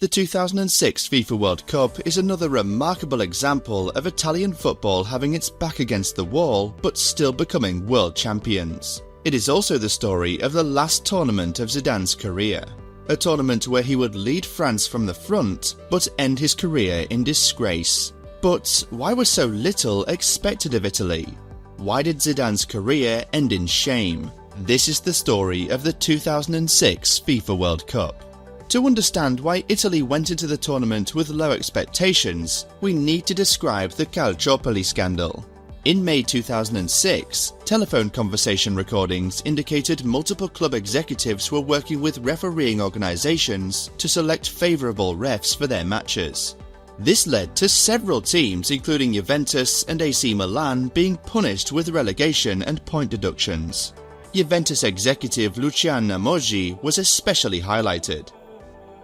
The 2006 FIFA World Cup is another remarkable example of Italian football having its back against the wall but still becoming world champions. It is also the story of the last tournament of Zidane's career, a tournament where he would lead France from the front but end his career in disgrace. But why was so little expected of Italy? Why did Zidane's career end in shame? This is the story of the 2006 FIFA World Cup. To understand why Italy went into the tournament with low expectations, we need to describe the Calciopoli scandal. In May 2006, telephone conversation recordings indicated multiple club executives were working with refereeing organisations to select favourable refs for their matches. This led to several teams, including Juventus and AC Milan, being punished with relegation and point deductions. Juventus executive Luciano Moggi was especially highlighted.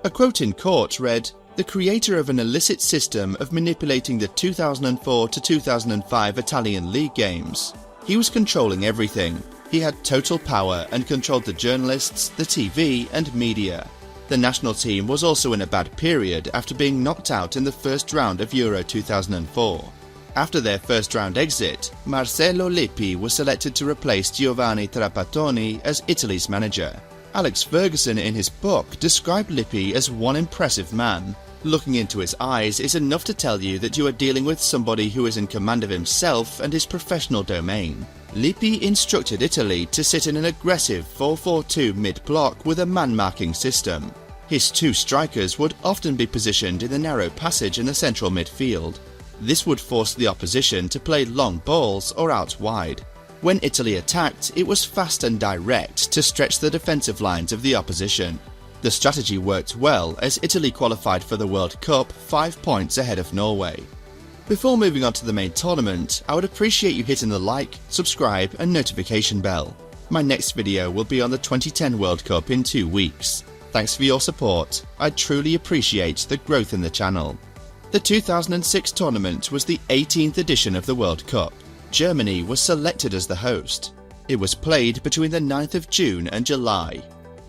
A quote in court read, "The creator of an illicit system of manipulating the 2004 to 2005 Italian league games. He was controlling everything. He had total power and controlled the journalists, the TV and media." The national team was also in a bad period after being knocked out in the first round of Euro 2004. After their first round exit, Marcello Lippi was selected to replace Giovanni Trapattoni as Italy's manager. Alex Ferguson in his book described Lippi as one impressive man. Looking into his eyes is enough to tell you that you are dealing with somebody who is in command of himself and his professional domain. Lippi instructed Italy to sit in an aggressive 4-4-2 mid-block with a man-marking system. His two strikers would often be positioned in the narrow passage in the central midfield. This would force the opposition to play long balls or out wide. When Italy attacked, it was fast and direct to stretch the defensive lines of the opposition. The strategy worked well as Italy qualified for the World Cup 5 points ahead of Norway. Before moving on to the main tournament, I would appreciate you hitting the like, subscribe and notification bell. My next video will be on the 2010 World Cup in 2 weeks. Thanks for your support. I truly appreciate the growth in the channel. The 2006 tournament was the 18th edition of the World Cup. Germany was selected as the host. It was played between the 9th of June and July.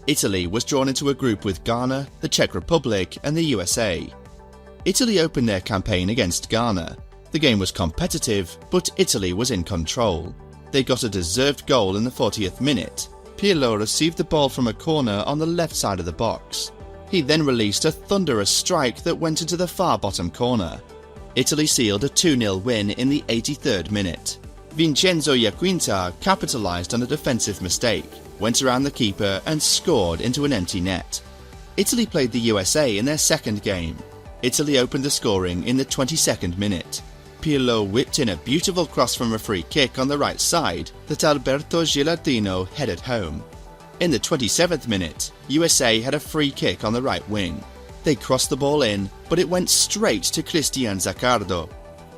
Italy was drawn into a group with Ghana, the Czech Republic and the USA. Italy opened their campaign against Ghana. The game was competitive, but Italy was in control. They got a deserved goal in the 40th minute. Pirlo received the ball from a corner on the left side of the box. He then released a thunderous strike that went into the far bottom corner. Italy sealed a 2-0 win in the 83rd minute. Vincenzo Iaquinta capitalised on a defensive mistake, went around the keeper and scored into an empty net. Italy played the USA in their second game. Italy opened the scoring in the 22nd minute. Pirlo whipped in a beautiful cross from a free kick on the right side that Alberto Gilardino headed home. In the 27th minute, USA had a free kick on the right wing. They crossed the ball in, but it went straight to Cristian Zaccardo.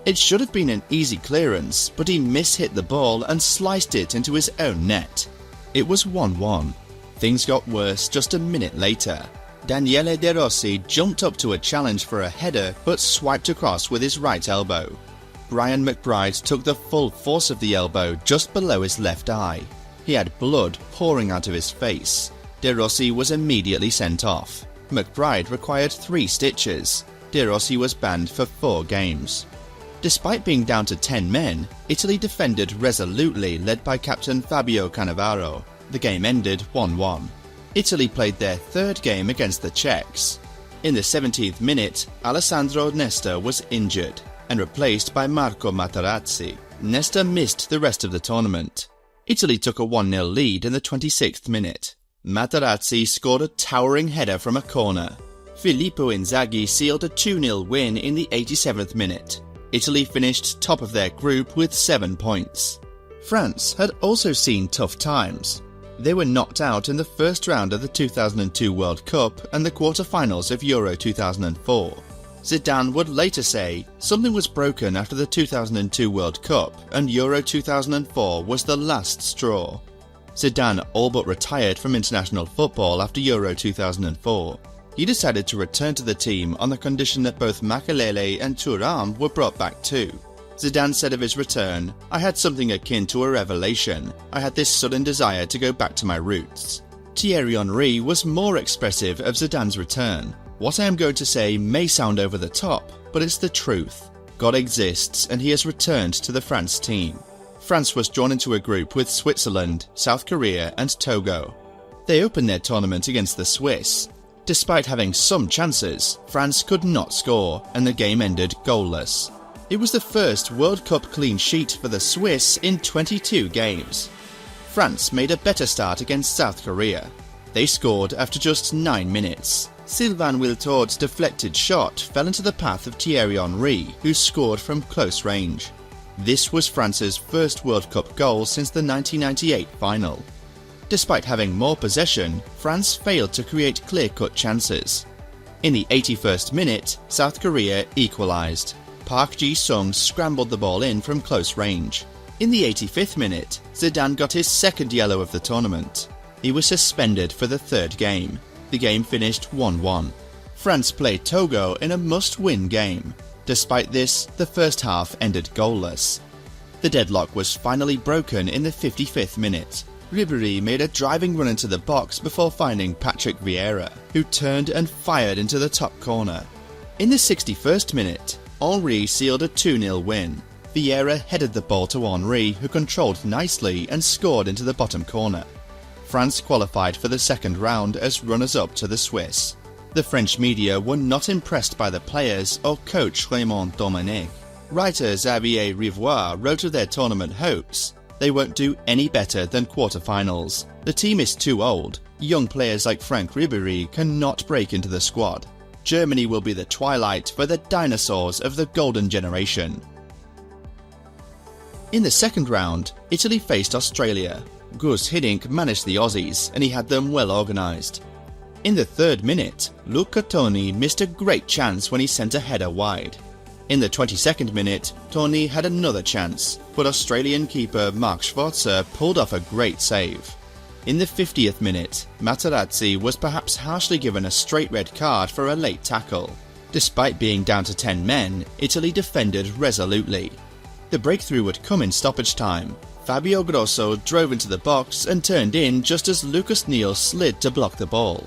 It should have been an easy clearance, but he mishit the ball and sliced it into his own net. It was 1-1. Things got worse just a minute later. Daniele De Rossi jumped up to a challenge for a header but swiped across with his right elbow. Brian McBride took the full force of the elbow just below his left eye. He had blood pouring out of his face. De Rossi was immediately sent off. McBride required 3 stitches. De Rossi was banned for 4 games. Despite being down to 10 men, Italy defended resolutely, led by captain Fabio Cannavaro. The game ended 1-1. Italy played their third game against the Czechs. In the 17th minute, Alessandro Nesta was injured and replaced by Marco Materazzi. Nesta missed the rest of the tournament. Italy took a 1-0 lead in the 26th minute. Materazzi scored a towering header from a corner. Filippo Inzaghi sealed a 2-0 win in the 87th minute. Italy finished top of their group with 7 points. France had also seen tough times. They were knocked out in the first round of the 2002 World Cup and the quarter-finals of Euro 2004. Zidane would later say, "Something was broken after the 2002 World Cup and Euro 2004 was the last straw." Zidane all but retired from international football after Euro 2004. He decided to return to the team on the condition that both Makelele and Thuram were brought back too. Zidane said of his return, "I had something akin to a revelation. I had this sudden desire to go back to my roots." Thierry Henry was more expressive of Zidane's return. What I am going to say may sound over the top, but it's the truth. God exists and he has returned to the France team. France was drawn into a group with Switzerland, South Korea and Togo. They opened their tournament against the Swiss. Despite having some chances, France could not score and the game ended goalless. It was the first World Cup clean sheet for the Swiss in 22 games. France made a better start against South Korea. They scored after just 9 minutes. Sylvain Wiltord's deflected shot fell into the path of Thierry Henry, who scored from close range. This was France's first World Cup goal since the 1998 final. Despite having more possession, France failed to create clear-cut chances. In the 81st minute, South Korea equalised. Park Ji-sung scrambled the ball in from close range. In the 85th minute, Zidane got his second yellow of the tournament. He was suspended for the third game. The game finished 1-1. France played Togo in a must-win game. Despite this, the first half ended goalless. The deadlock was finally broken in the 55th minute. Ribéry made a driving run into the box before finding Patrick Vieira, who turned and fired into the top corner. In the 61st minute, Henry sealed a 2-0 win. Vieira headed the ball to Henry, who controlled nicely and scored into the bottom corner. France qualified for the second round as runners-up to the Swiss. The French media were not impressed by the players or coach Raymond Domenech. Writer Xavier Rivoire wrote of their tournament hopes, "They won't do any better than quarterfinals. The team is too old. Young players like Franck Ribéry cannot break into the squad. Germany will be the twilight for the dinosaurs of the golden generation." In the second round, Italy faced Australia. Gus Hiddink managed the Aussies and he had them well organised. In the third minute, Luca Toni missed a great chance when he sent a header wide. In the 22nd minute, Toni had another chance, but Australian keeper Mark Schwarzer pulled off a great save. In the 50th minute, Materazzi was perhaps harshly given a straight red card for a late tackle. Despite being down to 10 men, Italy defended resolutely. The breakthrough would come in stoppage time. Fabio Grosso drove into the box and turned in just as Lucas Neal slid to block the ball.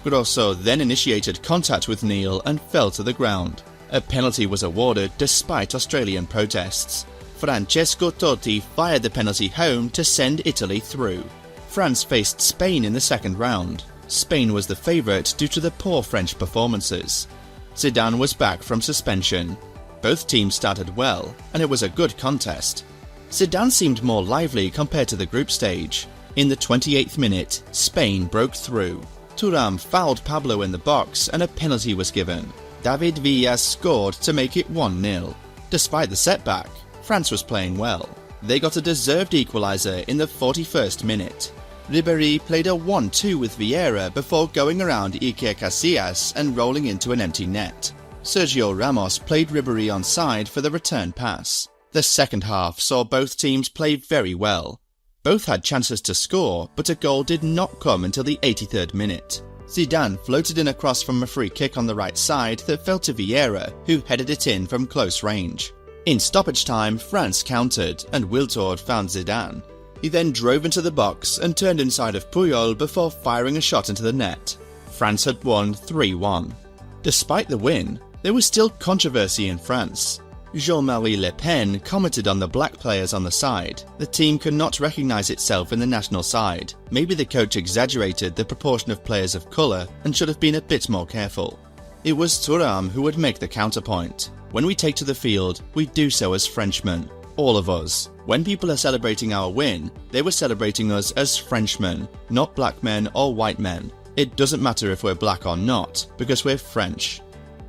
Grosso then initiated contact with Neal and fell to the ground. A penalty was awarded despite Australian protests. Francesco Totti fired the penalty home to send Italy through. France faced Spain in the second round. Spain was the favourite due to the poor French performances. Zidane was back from suspension. Both teams started well, and it was a good contest. Zidane seemed more lively compared to the group stage. In the 28th minute, Spain broke through. Thuram fouled Pablo in the box and a penalty was given. David Villa scored to make it 1-0. Despite the setback, France was playing well. They got a deserved equaliser in the 41st minute. Ribéry played a 1-2 with Vieira before going around Iker Casillas and rolling into an empty net. Sergio Ramos played Ribéry onside for the return pass. The second half saw both teams play very well. Both had chances to score, but a goal did not come until the 83rd minute. Zidane floated in a cross from a free kick on the right side that fell to Vieira, who headed it in from close range. In stoppage time, France countered, and Wiltord found Zidane. He then drove into the box and turned inside of Puyol before firing a shot into the net. France had won 3-1. Despite the win, there was still controversy in France. Jean-Marie Le Pen commented on the black players on the side. The team could not recognise itself in the national side. Maybe the coach exaggerated the proportion of players of colour and should have been a bit more careful. It was Thuram who would make the counterpoint. When we take to the field, we do so as Frenchmen. All of us. When people are celebrating our win, they were celebrating us as Frenchmen, not black men or white men. It doesn't matter if we're black or not, because we're French.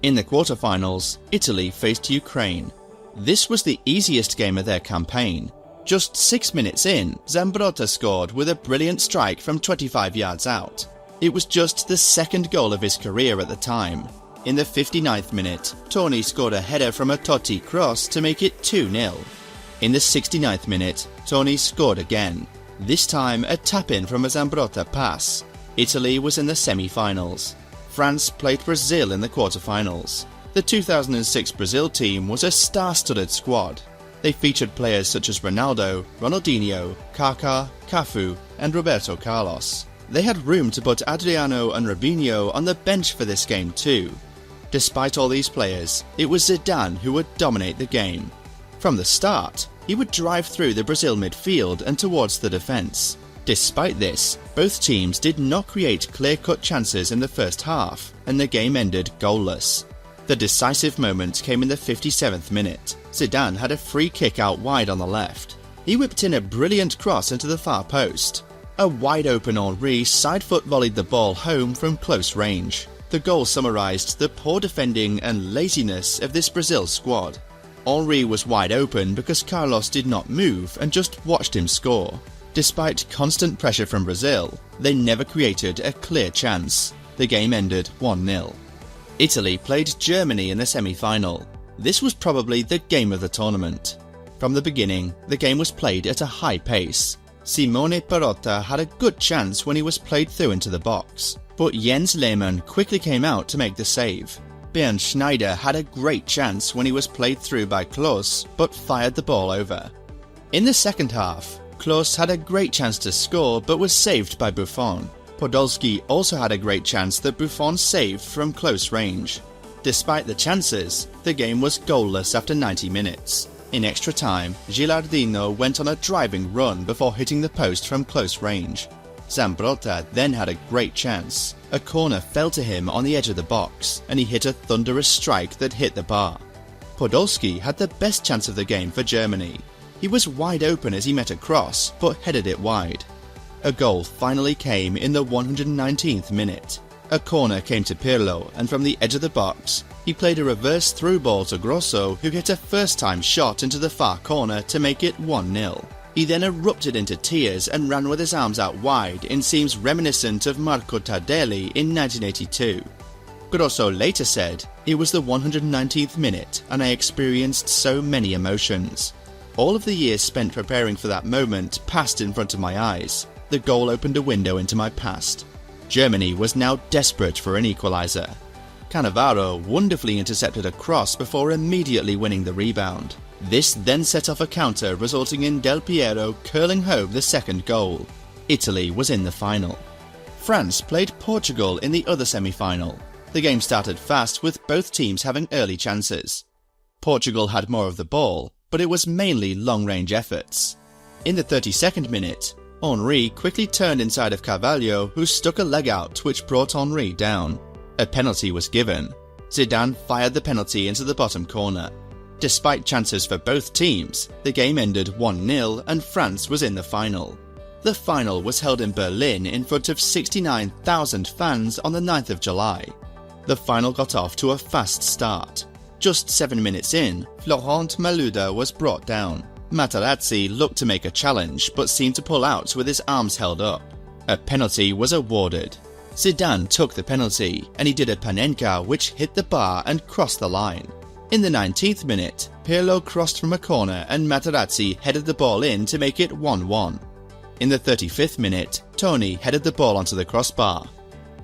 In the quarterfinals, Italy faced Ukraine. This was the easiest game of their campaign. Just 6 minutes in, Zambrotta scored with a brilliant strike from 25 yards out. It was just the second goal of his career at the time. In the 59th minute, Toni scored a header from a Totti cross to make it 2-0. In the 69th minute, Toni scored again. This time a tap-in from a Zambrotta pass. Italy was in the semi-finals. France played Brazil in the quarter-finals. The 2006 Brazil team was a star-studded squad. They featured players such as Ronaldo, Ronaldinho, Kaká, Cafu and Roberto Carlos. they had room to put Adriano and Robinho on the bench for this game too. Despite all these players, it was Zidane who would dominate the game. From the start, he would drive through the Brazil midfield and towards the defence. Despite this, both teams did not create clear-cut chances in the first half, and the game ended goalless. The decisive moment came in the 57th minute. Zidane had a free kick out wide on the left. He whipped in a brilliant cross into the far post. A wide-open Henry side-foot volleyed the ball home from close range. The goal summarised the poor defending and laziness of this Brazil squad. Henry was wide open because Carlos did not move and just watched him score. Despite constant pressure from Brazil, they never created a clear chance. The game ended 1-0. Italy played Germany in the semi-final. This was probably the game of the tournament. From the beginning, the game was played at a high pace. Simone Perotta had a good chance when he was played through into the box, but Jens Lehmann quickly came out to make the save. Bernd Schneider had a great chance when he was played through by Klose, but fired the ball over. In the second half, Klose had a great chance to score but was saved by Buffon. Podolski also had a great chance that Buffon saved from close range. Despite the chances, the game was goalless after 90 minutes. In extra time, Gilardino went on a driving run before hitting the post from close range. Zambrotta then had a great chance. A corner fell to him on the edge of the box, and he hit a thunderous strike that hit the bar. Podolski had the best chance of the game for Germany. He was wide open as he met a cross, but headed it wide. A goal finally came in the 119th minute. A corner came to Pirlo, and from the edge of the box, he played a reverse through ball to Grosso, who hit a first-time shot into the far corner to make it 1-0. He then erupted into tears and ran with his arms out wide in scenes reminiscent of Marco Tardelli in 1982. Grosso later said, "It was the 119th minute and I experienced so many emotions. All of the years spent preparing for that moment passed in front of my eyes. The goal opened a window into my past." Germany was now desperate for an equaliser. Cannavaro wonderfully intercepted a cross before immediately winning the rebound. This then set off a counter, resulting in Del Piero curling home the second goal. Italy was in the final. France played Portugal in the other semi-final. The game started fast with both teams having early chances. Portugal had more of the ball, but it was mainly long-range efforts. In the 32nd minute, Henry quickly turned inside of Carvalho, who stuck a leg out which brought Henry down. A penalty was given. Zidane fired the penalty into the bottom corner. Despite chances for both teams, the game ended 1-0 and France was in the final. The final was held in Berlin in front of 69,000 fans on the 9th of July. The final got off to a fast start. Just 7 minutes in, Florent Malouda was brought down. Materazzi looked to make a challenge but seemed to pull out with his arms held up. A penalty was awarded. Zidane took the penalty and he did a panenka which hit the bar and crossed the line. In the 19th minute, Pirlo crossed from a corner and Materazzi headed the ball in to make it 1-1. In the 35th minute, Toni headed the ball onto the crossbar.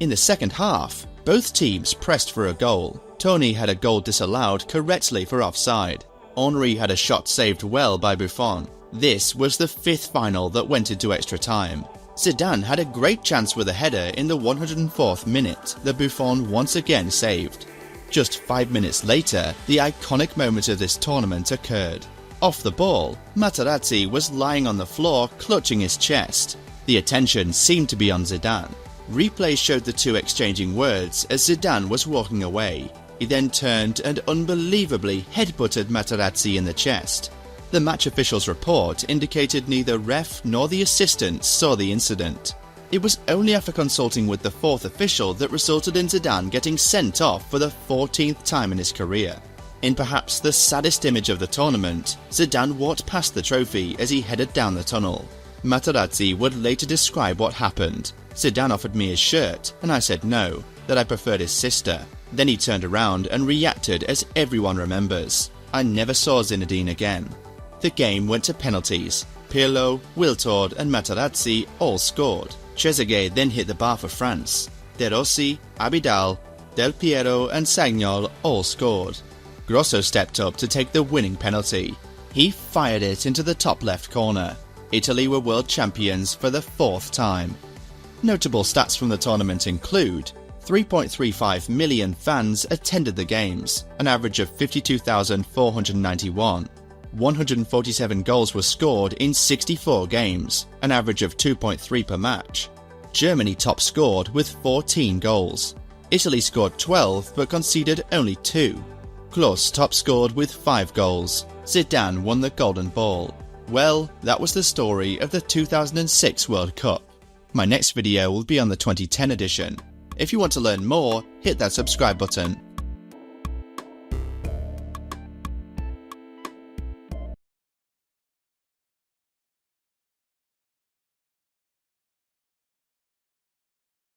In the second half, both teams pressed for a goal. Toni had a goal disallowed correctly for offside. Henry had a shot saved well by Buffon. This was the fifth final that went into extra time. Zidane had a great chance with a header in the 104th minute that Buffon once again saved. Just 5 minutes later, the iconic moment of this tournament occurred. Off the ball, Materazzi was lying on the floor clutching his chest. The attention seemed to be on Zidane. Replay showed the two exchanging words as Zidane was walking away. He then turned and unbelievably headbutted Materazzi in the chest. The match official's report indicated neither ref nor the assistants saw the incident. It was only after consulting with the fourth official that resulted in Zidane getting sent off for the 14th time in his career. In perhaps the saddest image of the tournament, Zidane walked past the trophy as he headed down the tunnel. Materazzi would later describe what happened. "Zidane offered me his shirt, and I said no, that I preferred his sister. Then he turned around and reacted as everyone remembers. I never saw Zinedine again." The game went to penalties. Pirlo, Wiltord and Materazzi all scored. Trezeguet then hit the bar for France. De Rossi, Abidal, Del Piero and Sagnol all scored. Grosso stepped up to take the winning penalty. He fired it into the top left corner. Italy were world champions for the fourth time. Notable stats from the tournament include 3.35 million fans attended the games, an average of 52,491. 147 goals were scored in 64 games, an average of 2.3 per match. Germany top scored with 14 goals. Italy scored 12 but conceded only 2. Klose top scored with 5 goals. Zidane won the Golden Ball. Well, that was the story of the 2006 World Cup. My next video will be on the 2010 edition. If you want to learn more, hit that subscribe button.